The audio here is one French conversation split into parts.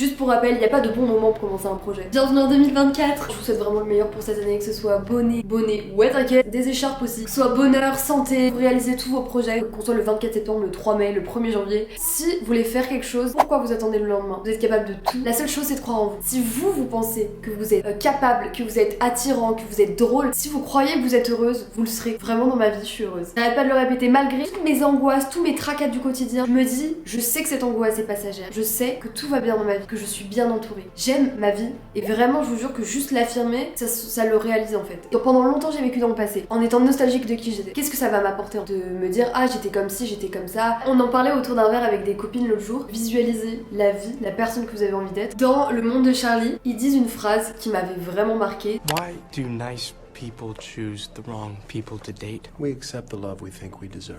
Juste pour rappel, il n'y a pas de bon moment pour commencer un projet. Bienvenue en 2024. Je vous souhaite vraiment le meilleur pour cette année, que ce soit bonnet, ouais t'inquiète, des écharpes aussi, que ce soit bonheur, santé, vous réalisez tous vos projets, qu'on soit le 24 septembre, le 3 mai, le 1er janvier. Si vous voulez faire quelque chose, pourquoi vous attendez le lendemain? Vous êtes capable de tout. La seule chose c'est de croire en vous. Si vous pensez que vous êtes capable, que vous êtes attirant, que vous êtes drôle, si vous croyez que vous êtes heureuse, vous le serez. Vraiment dans ma vie, je suis heureuse. J'arrête pas de le répéter, malgré toutes mes angoisses, tous mes tracas du quotidien. Je me dis, je sais que cette angoisse est passagère. Je sais que tout va bien dans ma vie, que je suis bien entourée. J'aime ma vie et vraiment, je vous jure que juste l'affirmer, ça le réalise en fait. Donc pendant longtemps, j'ai vécu dans le passé, en étant nostalgique de qui j'étais. Qu'est-ce que ça va m'apporter de me dire, ah j'étais comme ci, j'étais comme ça. On en parlait autour d'un verre avec des copines l'autre jour. Visualisez la vie, la personne que vous avez envie d'être. Dans Le Monde de Charlie, ils disent une phrase qui m'avait vraiment marquée. Why do nice people choose the wrong people to date? We accept the love we think we deserve.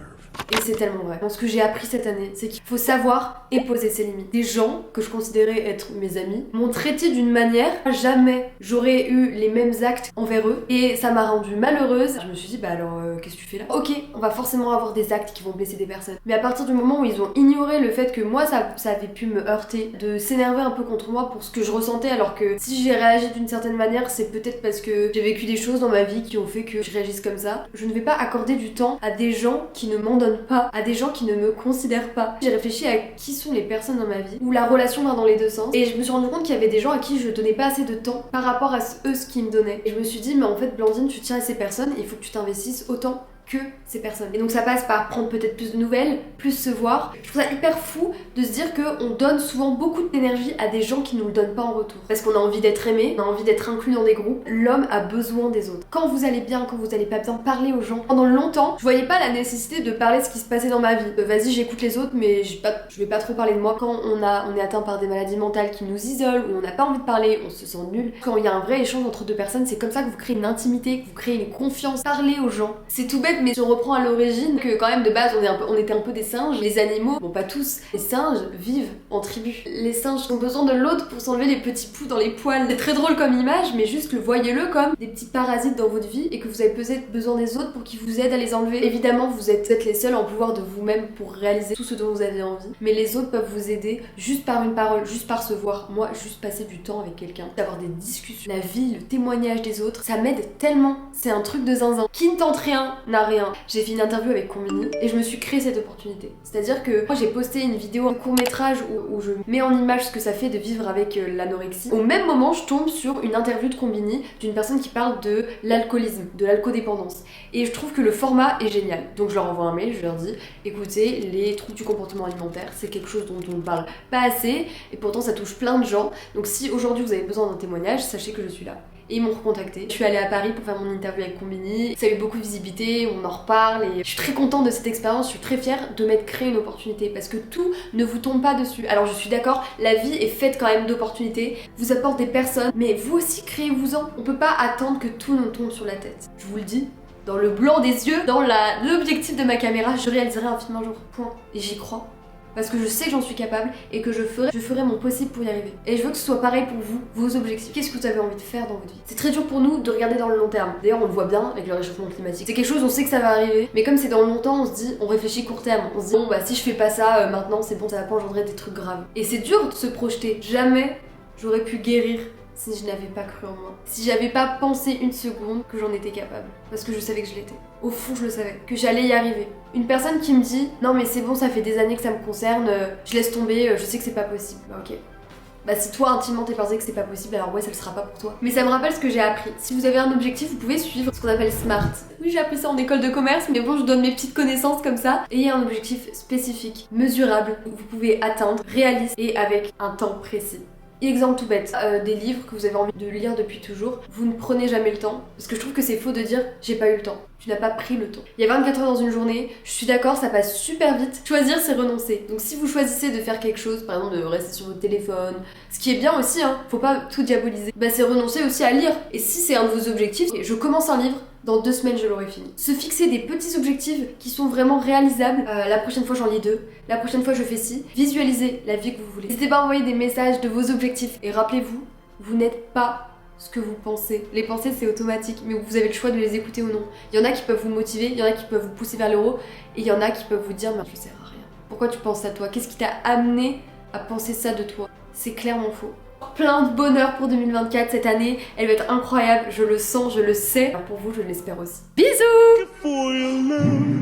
Et c'est tellement vrai. Ce que j'ai appris cette année, c'est qu'il faut savoir et poser ses limites. Des gens que je considérais être mes amis m'ont traité d'une manière, jamais j'aurais eu les mêmes actes envers eux et ça m'a rendue malheureuse. Je me suis dit, bah alors qu'est-ce que tu fais là? Ok, on va forcément avoir des actes qui vont blesser des personnes. Mais à partir du moment où ils ont ignoré le fait que moi ça avait pu me heurter, de s'énerver un peu contre moi pour ce que je ressentais, alors que si j'ai réagi d'une certaine manière, c'est peut-être parce que j'ai vécu des choses dans ma vie qui ont fait que je réagisse comme ça. Je ne vais pas accorder du temps à des gens qui ne m'en donnent pas, à des gens qui ne me considèrent pas. J'ai réfléchi à qui sont les personnes dans ma vie où la relation va dans les deux sens et je me suis rendu compte qu'il y avait des gens à qui je donnais pas assez de temps par rapport à eux ce qu'ils me donnaient. Et je me suis dit, mais en fait Blandine, tu tiens à ces personnes, il faut que tu t'investisses autant que ces personnes. Et donc ça passe par prendre peut-être plus de nouvelles, plus se voir. Je trouve ça hyper fou de se dire qu'on donne souvent beaucoup d'énergie à des gens qui nous le donnent pas en retour. Parce qu'on a envie d'être aimé, on a envie d'être inclus dans des groupes. L'homme a besoin des autres. Quand vous allez bien, quand vous allez pas bien, parlez aux gens. Pendant longtemps, je voyais pas la nécessité de parler de ce qui se passait dans ma vie. Vas-y, j'écoute les autres, mais je vais pas trop parler de moi. Quand on est atteint par des maladies mentales qui nous isolent, où on n'a pas envie de parler, on se sent nul. Quand il y a un vrai échange entre deux personnes, c'est comme ça que vous créez une intimité, que vous créez une confiance. Parlez aux gens. C'est tout bête, mais si on reprend à l'origine que quand même de base on était un peu des singes. Les animaux, bon pas tous, les singes vivent en tribu. Les singes ont besoin de l'autre pour s'enlever les petits poux dans les poils. C'est très drôle comme image, mais juste voyez-le comme des petits parasites dans votre vie et que vous avez peut-être besoin des autres pour qu'ils vous aident à les enlever. Évidemment, vous êtes les seuls en pouvoir de vous-même pour réaliser tout ce dont vous avez envie, mais les autres peuvent vous aider juste par une parole, juste par se voir. Moi, juste passer du temps avec quelqu'un, d'avoir des discussions, la vie, le témoignage des autres, ça m'aide tellement. C'est un truc de zinzin. Qui ne tente rien n'a rien. J'ai fait une interview avec Combini et je me suis créé cette opportunité. C'est-à-dire que moi j'ai posté une vidéo, un court-métrage où je mets en image ce que ça fait de vivre avec l'anorexie. Au même moment, je tombe sur une interview de Combini d'une personne qui parle de l'alcoolisme, de l'alcodépendance. Et je trouve que le format est génial. Donc je leur envoie un mail, je leur dis écoutez, les troubles du comportement alimentaire, c'est quelque chose dont on ne parle pas assez et pourtant ça touche plein de gens. Donc si aujourd'hui vous avez besoin d'un témoignage, sachez que je suis là. Et ils m'ont recontacté. Je suis allée à Paris pour faire mon interview avec Combini. Ça a eu beaucoup de visibilité, on en reparle et je suis très contente de cette expérience, je suis très fière de m'être créé une opportunité parce que tout ne vous tombe pas dessus. Alors je suis d'accord, la vie est faite quand même d'opportunités, vous apporte des personnes, mais vous aussi créez-vous-en. On peut pas attendre que tout nous tombe sur la tête. Je vous le dis, dans le blanc des yeux, dans l'objectif de ma caméra, je réaliserai un film un jour. Point. Et j'y crois. Parce que je sais que j'en suis capable et que je ferai mon possible pour y arriver. Et je veux que ce soit pareil pour vous, vos objectifs. Qu'est-ce que vous avez envie de faire dans votre vie? C'est très dur pour nous de regarder dans le long terme. D'ailleurs, on le voit bien avec le réchauffement climatique. C'est quelque chose, on sait que ça va arriver. Mais comme c'est dans le long temps, on se dit, on réfléchit court terme. On se dit, bon bah si je fais pas ça maintenant, c'est bon, ça va pas engendrer des trucs graves. Et c'est dur de se projeter. Jamais j'aurais pu guérir si je n'avais pas cru en moi. Si j'avais pas pensé une seconde que j'en étais capable. Parce que je savais que je l'étais. Au fond, je le savais. Que j'allais y arriver. Une personne qui me dit non mais c'est bon, ça fait des années que ça me concerne, je laisse tomber, je sais que c'est pas possible. Bah, ok. Bah si toi intimement t'es persuadé que c'est pas possible, alors ouais ça le sera pas pour toi. Mais ça me rappelle ce que j'ai appris. Si vous avez un objectif, vous pouvez suivre ce qu'on appelle SMART. Oui, j'ai appris ça en école de commerce, mais bon je donne mes petites connaissances comme ça. Ayez un objectif spécifique, mesurable, que vous pouvez atteindre, réaliste et avec un temps précis. Exemple tout bête, des livres que vous avez envie de lire depuis toujours, vous ne prenez jamais le temps, parce que je trouve que c'est faux de dire j'ai pas eu le temps. Tu n'as pas pris le temps. Il y a 24 heures dans une journée, je suis d'accord, ça passe super vite. Choisir, c'est renoncer. Donc si vous choisissez de faire quelque chose, par exemple de rester sur votre téléphone, ce qui est bien aussi, hein, faut pas tout diaboliser, bah c'est renoncer aussi à lire. Et si c'est un de vos objectifs, je commence un livre, dans 2 semaines je l'aurai fini. Se fixer des petits objectifs qui sont vraiment réalisables. La prochaine fois j'en lis 2, la prochaine fois je fais ci. Visualisez la vie que vous voulez. N'hésitez pas à envoyer des messages de vos objectifs. Et rappelez-vous, vous n'êtes pas ce que vous pensez. Les pensées c'est automatique, mais vous avez le choix de les écouter ou non. Il y en a qui peuvent vous motiver, il y en a qui peuvent vous pousser vers le haut, et il y en a qui peuvent vous dire mais tu sers à rien. Pourquoi tu penses à toi? Qu'est-ce qui t'a amené à penser ça de toi? c'est clairement faux. Plein de bonheur pour 2024 cette année, elle va être incroyable, je le sens, je le sais. Alors pour vous, je l'espère aussi. Bisous!